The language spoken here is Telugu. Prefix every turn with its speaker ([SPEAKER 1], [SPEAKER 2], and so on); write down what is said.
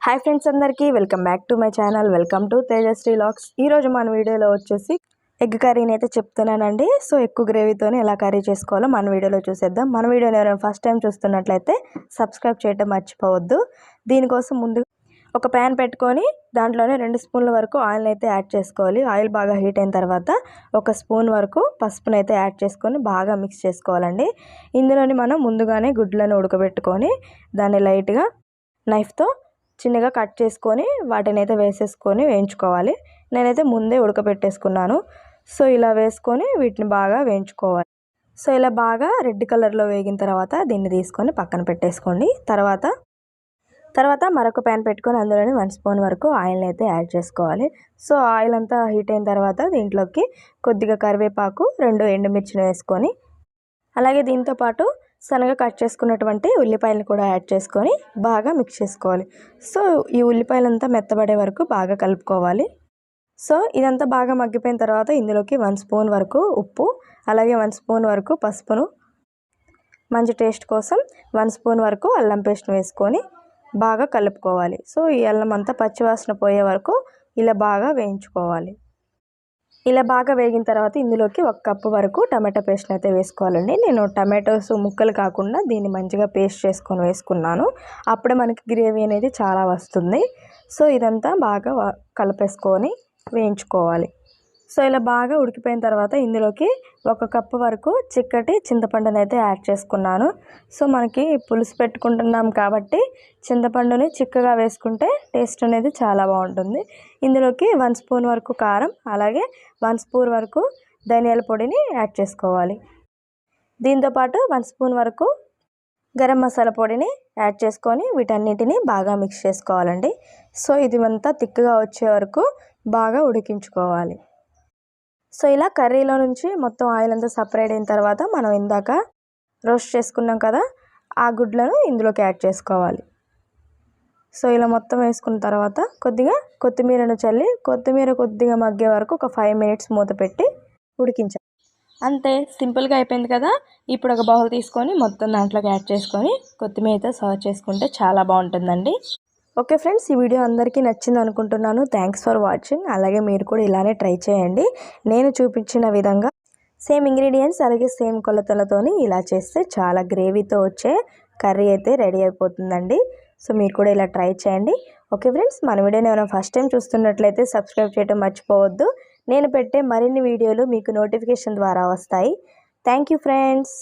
[SPEAKER 1] హాయ్ ఫ్రెండ్స్ అందరికీ welcome back to my channel. Welcome to Tejasri vlogs. ఈరోజు మన వీడియోలో వచ్చేసి ఎగ్ కర్రీని అయితే చెప్తున్నానండి. సో ఎక్కువ గ్రేవీతోనే ఎలా కర్రీ చేసుకోవాలో మన వీడియోలో చూసేద్దాం. మన వీడియోని ఎవరైనా ఫస్ట్ టైం చూస్తున్నట్లయితే సబ్స్క్రైబ్ చేయడం మర్చిపోవద్దు. దీనికోసం ముందు ఒక ప్యాన్ పెట్టుకొని దాంట్లోనే 2 స్పూన్ల వరకు ఆయిల్ అయితే యాడ్ చేసుకోవాలి. ఆయిల్ బాగా హీట్ అయిన తర్వాత 1 స్పూన్ వరకు పసుపును అయితే యాడ్ చేసుకొని బాగా మిక్స్ చేసుకోవాలండి. ఇందులోని మనం ముందుగానే గుడ్లను ఉడకబెట్టుకొని దాన్ని లైట్గా నైఫ్తో చిన్నగా కట్ చేసుకొని వాటిని అయితే వేసేసుకొని వేయించుకోవాలి. నేనైతే ముందే ఉడకబెట్టేసుకున్నాను. సో ఇలా వేసుకొని వీటిని బాగా వేయించుకోవాలి. సో ఇలా బాగా రెడ్ కలర్లో వేగిన తర్వాత దీన్ని తీసుకొని పక్కన పెట్టేసుకోండి. తర్వాత మరొక ప్యాన్ పెట్టుకొని అందులోని 1 స్పూన్ వరకు ఆయిల్ని అయితే యాడ్ చేసుకోవాలి. సో ఆయిల్ అంతా హీట్ అయిన తర్వాత దీంట్లోకి కొద్దిగా కరివేపాకు, 2 ఎండుమిర్చిని వేసుకొని అలాగే దీంతోపాటు సన్నగా కట్ చేసుకున్నటువంటి ఉల్లిపాయలను కూడా యాడ్ చేసుకొని బాగా మిక్స్ చేసుకోవాలి. సో ఈ ఉల్లిపాయలంతా మెత్తబడే వరకు బాగా కలుపుకోవాలి. సో ఇదంతా బాగా మగ్గిపోయిన తర్వాత ఇందులోకి 1 స్పూన్ వరకు ఉప్పు, అలాగే 1 స్పూన్ వరకు పసుపును, మంచి టేస్ట్ కోసం 1 స్పూన్ వరకు అల్లం పేస్ట్ని వేసుకొని బాగా కలుపుకోవాలి. సో ఈ అల్లం అంతా పచ్చివాసన పోయే వరకు ఇలా బాగా వేయించుకోవాలి. ఇలా బాగా వేగిన తర్వాత ఇందులోకి 1 కప్పు వరకు టమాటో పేస్ట్ని అయితే వేసుకోవాలండి. నేను టమాటోస్ ముక్కలు కాకుండా దీన్ని మంచిగా పేస్ట్ చేసుకొని వేసుకున్నాను. అప్పుడే మనకి గ్రేవీ అనేది చాలా వస్తుంది. సో ఇదంతా బాగా కలిపేసుకొని వేయించుకోవాలి. సో ఇలా బాగా ఉడికిపోయిన తర్వాత ఇందులోకి 1 కప్పు వరకు చిక్కటి చింతపండుని అయితే యాడ్ చేసుకున్నాను. సో మనకి పులుసు పెట్టుకుంటున్నాం కాబట్టి చింతపండుని చిక్కగా వేసుకుంటే టేస్ట్ అనేది చాలా బాగుంటుంది. ఇందులోకి 1 స్పూన్ వరకు కారం, అలాగే 1 స్పూన్ వరకు ధనియాల పొడిని యాడ్ చేసుకోవాలి. దీంతోపాటు 1 స్పూన్ వరకు గరం మసాలా పొడిని యాడ్ చేసుకొని వీటన్నిటిని బాగా మిక్స్ చేసుకోవాలండి. సో ఇది అంతా తిక్కుగా వచ్చే వరకు బాగా ఉడికించుకోవాలి. సో ఇలా కర్రీలో నుంచి మొత్తం ఆయిల్ అంతా సపరేట్ అయిన తర్వాత మనం ఇందాక రోస్ట్ చేసుకున్నాం కదా, ఆ గుడ్లను ఇందులోకి యాడ్ చేసుకోవాలి. సో ఇలా మొత్తం వేసుకున్న తర్వాత కొద్దిగా కొత్తిమీరను చల్లి కొత్తిమీర కొద్దిగా మగ్గే వరకు ఒక 5 మినిట్స్ మూత పెట్టి ఉడికించాలి. అంతే, సింపుల్గా అయిపోయింది కదా. ఇప్పుడు ఒక బౌల్ తీసుకొని మొత్తం దాంట్లోకి యాడ్ చేసుకొని కొత్తిమీరతో సర్వ్ చేసుకుంటే చాలా బాగుంటుందండి. ఓకే ఫ్రెండ్స్, ఈ వీడియో అందరికీ నచ్చింది అనుకుంటున్నాను. Thanks for watching. అలాగే మీరు కూడా ఇలానే ట్రై చేయండి. నేను చూపించిన విధంగా సేమ్ ఇంగ్రీడియంట్స్ అలాగే సేమ్ కొలతలతోని ఇలా చేస్తే చాలా గ్రేవీతో వచ్చే కర్రీ అయితే రెడీ అయిపోతుందండి. సో మీరు కూడా ఇలా ట్రై చేయండి. ఓకే ఫ్రెండ్స్, మన వీడియోని ఏమైనా ఫస్ట్ టైం చూస్తున్నట్లయితే సబ్స్క్రైబ్ చేయడం మర్చిపోవద్దు. నేను పెట్టే మరిన్ని వీడియోలు మీకు నోటిఫికేషన్ ద్వారా వస్తాయి. Thank you friends.